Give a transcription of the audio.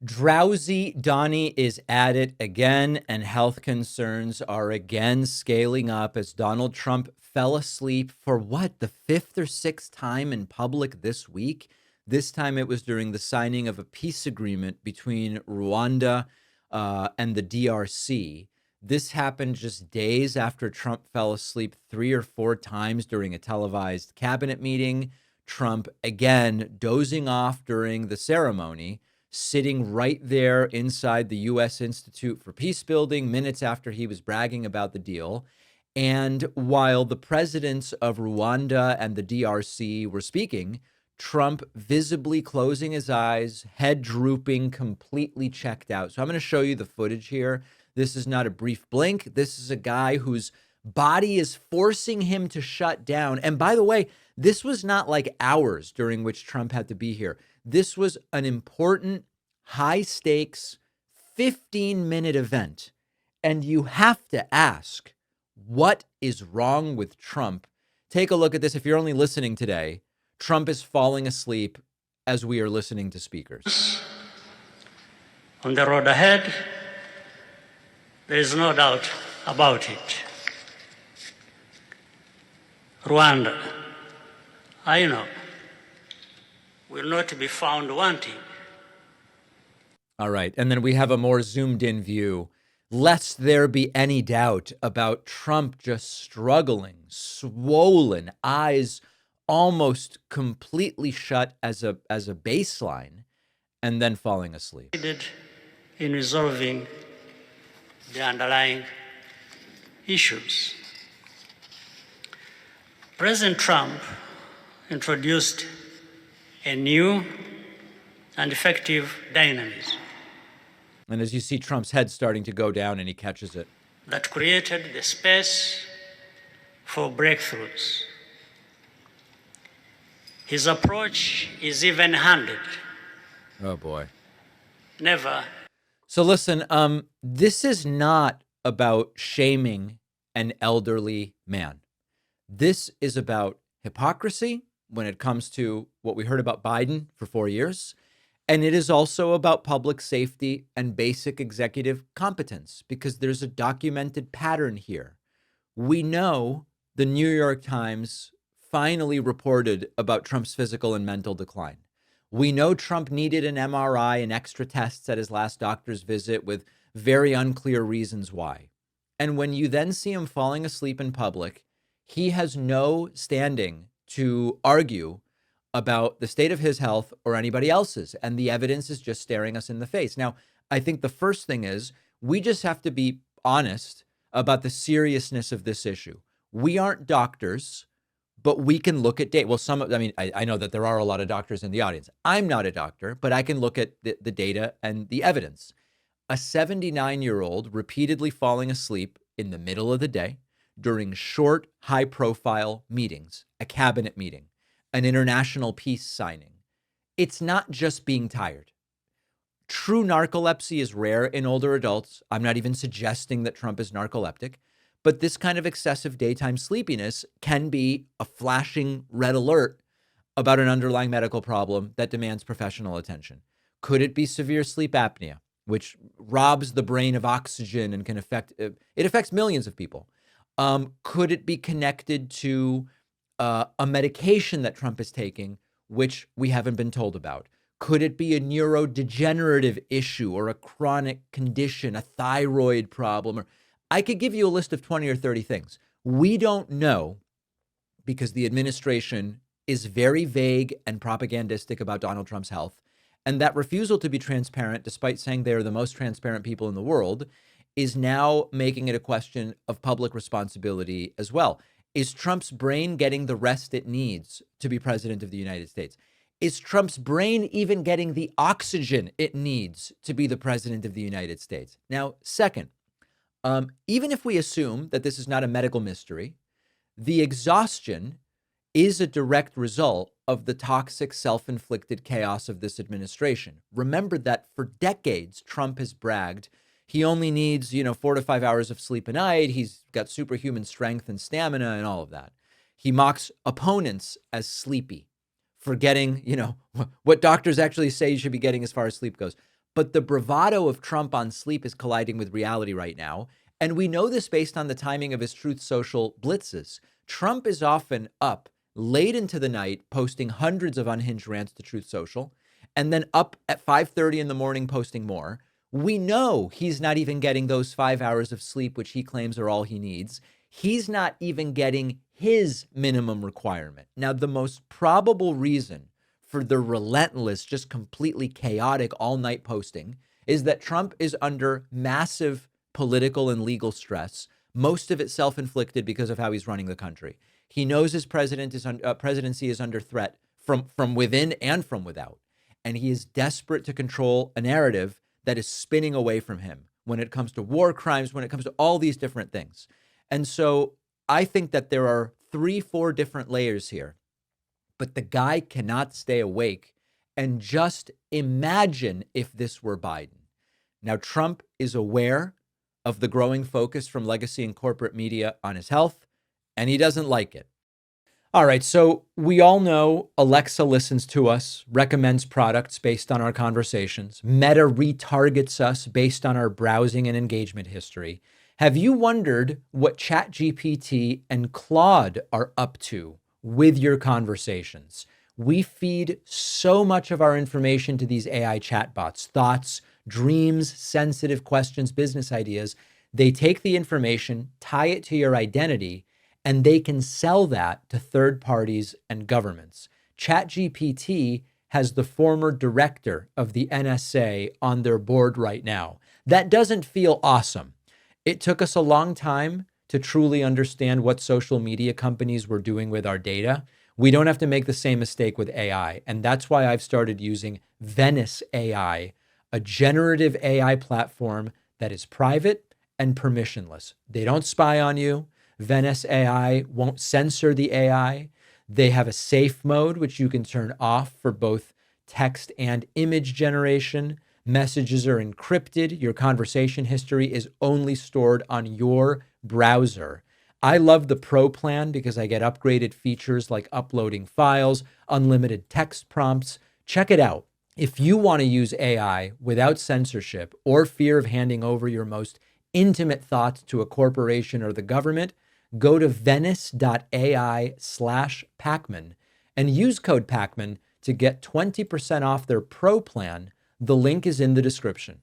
Drowsy Donnie is at it again, and health concerns are again scaling up as Donald Trump fell asleep for what, the fifth or sixth time in public this week? This time it was during the signing of a peace agreement between Rwanda and the DRC. This happened just days after Trump fell asleep 3 or 4 times during a televised cabinet meeting. Trump again dozing off during the ceremony, sitting right there inside the U.S. Institute for Peace Building minutes after he was bragging about the deal. And while the presidents of Rwanda and the DRC were speaking, Trump visibly closing his eyes, head drooping, completely checked out. So I'm going to show you the footage here. This is not a brief blink. This is a guy whose body is forcing him to shut down. And by the way, this was not like hours during which Trump had to be here. This was an important, high stakes, 15-minute event. And you have to ask, what is wrong with Trump? Take a look at this. If you're only listening today, Trump is falling asleep as we are listening to speakers. On the road ahead, there is no doubt about it. Rwanda, I know, will not be found wanting. All right. And then we have a more zoomed in view. Lest there be any doubt about Trump just struggling, swollen, eyes almost completely shut as a baseline, and then falling asleep. In resolving the underlying issues. President Trump introduced a new and effective dynamism. And as you see Trump's head starting to go down and he catches it. That created the space for breakthroughs. His approach is even-handed. Oh, boy. Never. So listen, this is not about shaming an elderly man. This is about hypocrisy when it comes to what we heard about Biden for 4 years. And it is also about public safety and basic executive competence, because there's a documented pattern here. We know the New York Times finally reported about Trump's physical and mental decline. We know Trump needed an MRI and extra tests at his last doctor's visit with very unclear reasons why. And when you then see him falling asleep in public, he has no standing to argue about the state of his health or anybody else's. And the evidence is just staring us in the face. Now, I think the first thing is we just have to be honest about the seriousness of this issue. We aren't doctors, but we can look at data. Well, I know that there are a lot of doctors in the audience. I'm not a doctor, but I can look at the data and the evidence. A 79-year-old repeatedly falling asleep in the middle of the day during short, high-profile meetings, a cabinet meeting, an international peace signing. It's not just being tired. True narcolepsy is rare in older adults. I'm not even suggesting that Trump is narcoleptic, but this kind of excessive daytime sleepiness can be a flashing red alert about an underlying medical problem that demands professional attention. Could it be severe sleep apnea, which robs the brain of oxygen and can affects millions of people? Could it be connected to a medication that Trump is taking, which we haven't been told about? Could it be a neurodegenerative issue or a chronic condition, a thyroid problem? Or I could give you a list of 20 or 30 things. We don't know because the administration is very vague and propagandistic about Donald Trump's health. And that refusal to be transparent, despite saying they are the most transparent people in the world, is now making it a question of public responsibility as well. Is Trump's brain getting the rest it needs to be president of the United States? Is Trump's brain even getting the oxygen it needs to be the president of the United States? Now, second, even if we assume that this is not a medical mystery, the exhaustion is a direct result of the toxic, self-inflicted chaos of this administration. Remember that for decades, Trump has bragged he only needs, 4 to 5 hours of sleep a night. He's got superhuman strength and stamina and all of that. He mocks opponents as sleepy, forgetting, what doctors actually say you should be getting as far as sleep goes. But the bravado of Trump on sleep is colliding with reality right now. And we know this based on the timing of his Truth Social blitzes. Trump is often up late into the night posting hundreds of unhinged rants to Truth Social, and then up at 5:30 in the morning posting more. We know he's not even getting those 5 hours of sleep, which he claims are all he needs. He's not even getting his minimum requirement. Now, the most probable reason for the relentless, just completely chaotic all-night posting is that Trump is under massive political and legal stress, most of it self-inflicted because of how he's running the country. He knows his presidency is under threat from within and from without, and he is desperate to control a narrative that is spinning away from him when it comes to war crimes, when it comes to all these different things. And so I think that there are 3-4 different layers here, but the guy cannot stay awake. And just imagine if this were Biden. Now, Trump is aware of the growing focus from legacy and corporate media on his health, and he doesn't like it. All right, so we all know Alexa listens to us, recommends products based on our conversations. Meta retargets us based on our browsing and engagement history. Have you wondered what ChatGPT and Claude are up to with your conversations? We feed so much of our information to these AI chatbots, thoughts, dreams, sensitive questions, business ideas. They take the information, tie it to your identity, and they can sell that to third parties and governments. ChatGPT has the former director of the NSA on their board right now. That doesn't feel awesome. It took us a long time to truly understand what social media companies were doing with our data. We don't have to make the same mistake with AI. And that's why I've started using Venice AI, a generative AI platform that is private and permissionless. They don't spy on you. Venice AI won't censor the AI. They have a safe mode, which you can turn off for both text and image generation. Messages are encrypted. Your conversation history is only stored on your browser. I love the Pro plan because I get upgraded features like uploading files, unlimited text prompts. Check it out. If you want to use AI without censorship or fear of handing over your most intimate thoughts to a corporation or the government, go to venice.ai/Pakman and use code Pakman to get 20% off their Pro plan. The link is in the description.